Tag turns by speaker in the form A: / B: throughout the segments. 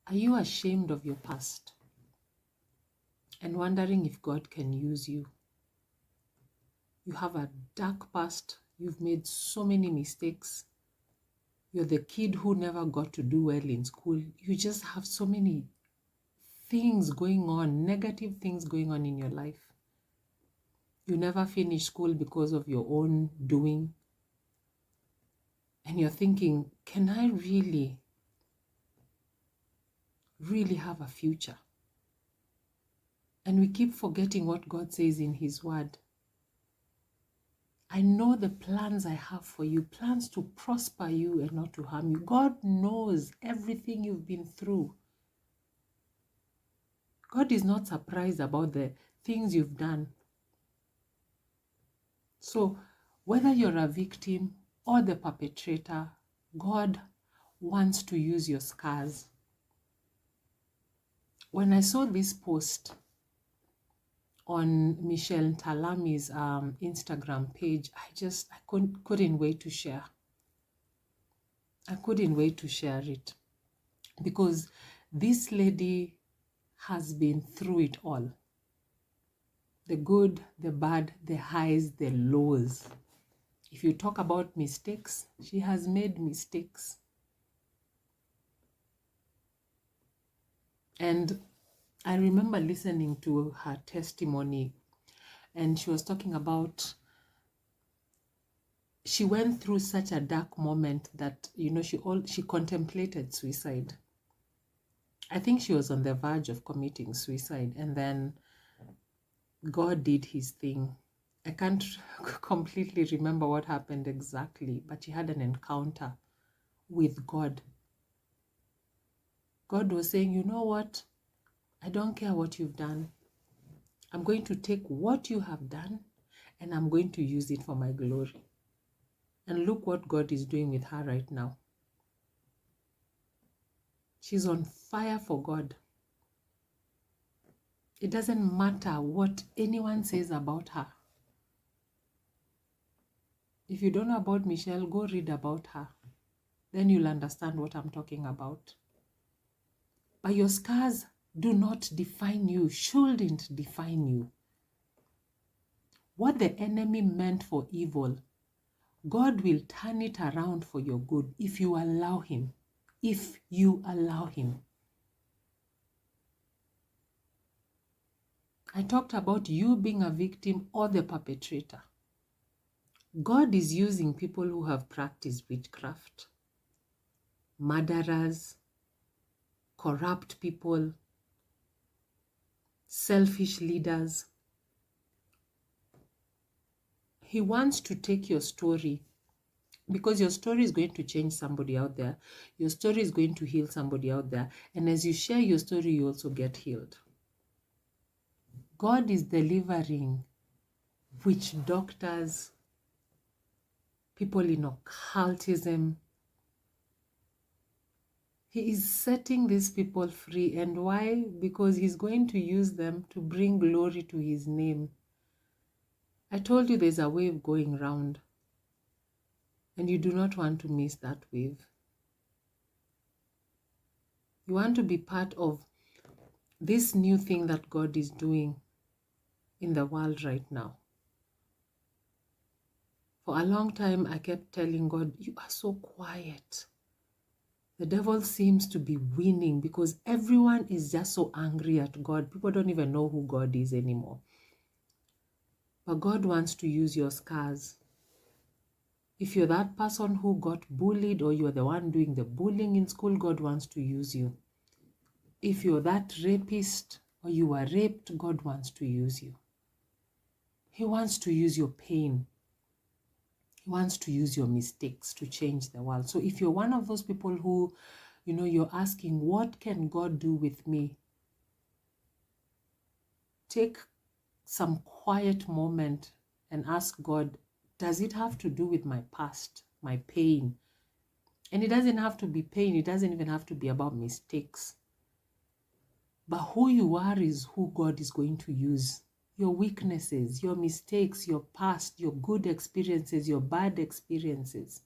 A: Are you ashamed of your past and wondering if God can use you? You have a dark past. You've made so many mistakes. You're the kid who never got to do well in school. You just have so many things going on, negative things going on in your life. You never finished school because of your own doing. And you're thinking, can I really have a future? And we keep forgetting what God says in His Word. I know the plans I have for you, plans to prosper you and not to harm you. God knows everything you've been through. God is not surprised about the things you've done. So whether you're a victim or the perpetrator, God wants to use your scars. When I saw this post on Michelle Talami's Instagram page, I couldn't wait to share. I couldn't wait to share it because this lady has been through it all. The good, the bad, the highs, the lows. If you talk about mistakes, she has made mistakes. And I remember listening to her testimony, and she was talking about she went through such a dark moment that, she contemplated suicide. I think she was on the verge of committing suicide, and then God did His thing. I can't completely remember what happened exactly, but she had an encounter with God. God was saying, you know what? I don't care what you've done. I'm going to take what you have done and I'm going to use it for my glory. And look what God is doing with her right now. She's on fire for God. It doesn't matter what anyone says about her. If you don't know about Michelle, go read about her. Then you'll understand what I'm talking about. But your scars do not define you, shouldn't define you. What the enemy meant for evil, God will turn it around for your good if you allow Him. If you allow Him. I talked about you being a victim or the perpetrator. God is using people who have practiced witchcraft, murderers, corrupt people, selfish leaders. He wants to take your story, because your story is going to change somebody out there. Your story is going to heal somebody out there. And as you share your story, you also get healed. God is delivering witch doctors, people in occultism. He is setting these people free. And why? Because He's going to use them to bring glory to His name. I told you there's a wave going round, and you do not want to miss that wave. You want to be part of this new thing that God is doing in the world right now. For a long time, I kept telling God, you are so quiet. The devil seems to be winning because everyone is just so angry at God. People don't even know who God is anymore. But God wants to use your scars. If you're that person who got bullied or you're the one doing the bullying in school, God wants to use you. If you're that rapist or you were raped, God wants to use you. He wants to use your pain. He wants to use your mistakes to change the world. So if you're one of those people who, you're asking, what can God do with me? Take some quiet moment and ask God, does it have to do with my past, my pain? And it doesn't have to be pain. It doesn't even have to be about mistakes. But who you are is who God is going to use. Your weaknesses, your mistakes, your past, your good experiences, your bad experiences.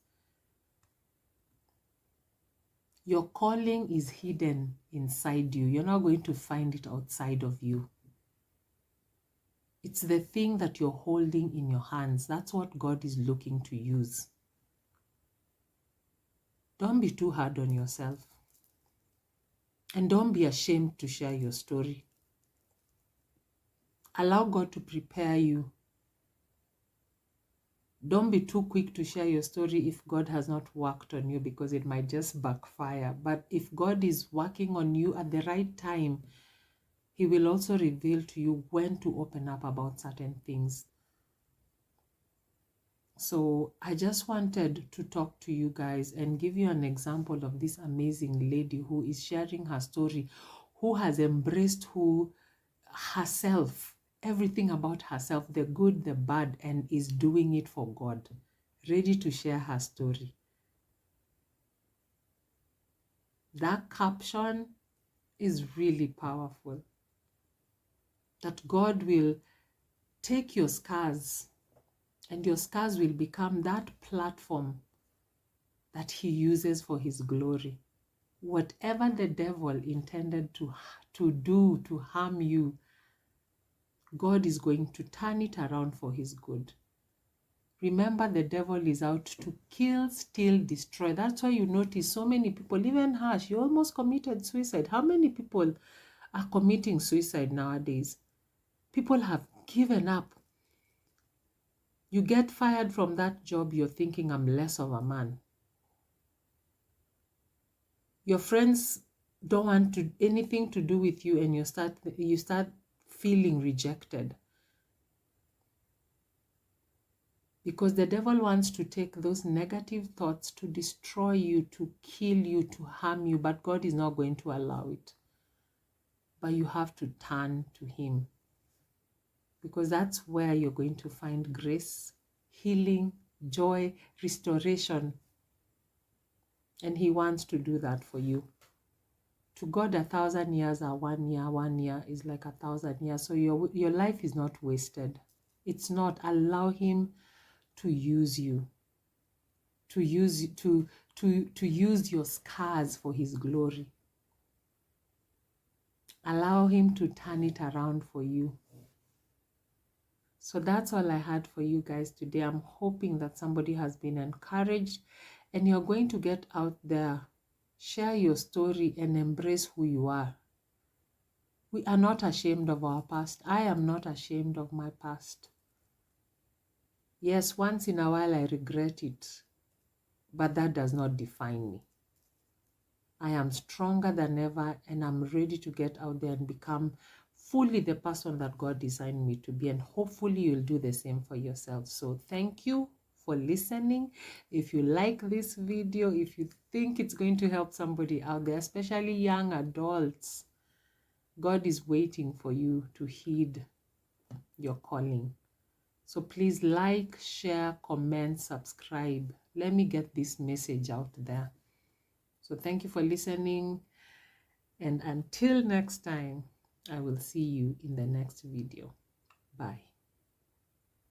A: Your calling is hidden inside you. You're not going to find it outside of you. It's the thing that you're holding in your hands. That's what God is looking to use. Don't be too hard on yourself. And don't be ashamed to share your story. Allow God to prepare you. Don't be too quick to share your story if God has not worked on you, because it might just backfire. But if God is working on you at the right time, He will also reveal to you when to open up about certain things. So I just wanted to talk to you guys and give you an example of this amazing lady who is sharing her story, who has embraced herself, everything about herself, the good, the bad, and is doing it for God, ready to share her story. That caption is really powerful. That God will take your scars, and your scars will become that platform that He uses for His glory. Whatever the devil intended to do to harm you, God is going to turn it around for His good. Remember, the devil is out to kill, steal, destroy. That's why you notice so many people, even her, she almost committed suicide. How many people are committing suicide nowadays? People have given up. You get fired from that job, you're thinking, I'm less of a man. Your friends don't want anything to do with you, and you start feeling rejected. Because the devil wants to take those negative thoughts to destroy you, to kill you, to harm you, but God is not going to allow it. But you have to turn to Him, because that's where you're going to find grace, healing, joy, restoration. And He wants to do that for you. To God, 1,000 years are 1 year. 1 year is like 1,000 years. So your life is not wasted. It's not. Allow Him to use you, to use your scars for His glory. Allow Him to turn it around for you. So that's all I had for you guys today. I'm hoping that somebody has been encouraged, and you're going to get out there, share your story, and embrace who you are. We are not ashamed of our past. I am not ashamed of my past. Yes, once in a while I regret it, but that does not define me. I am stronger than ever, and I'm ready to get out there and become fully the person that God designed me to be. And hopefully you'll do the same for yourself. So thank you for listening. If you like this video, if you think it's going to help somebody out there, especially young adults, God is waiting for you to heed your calling. So please like, share, comment, subscribe. Let me get this message out there. So thank you for listening. And until next time, I will see you in the next video. Bye.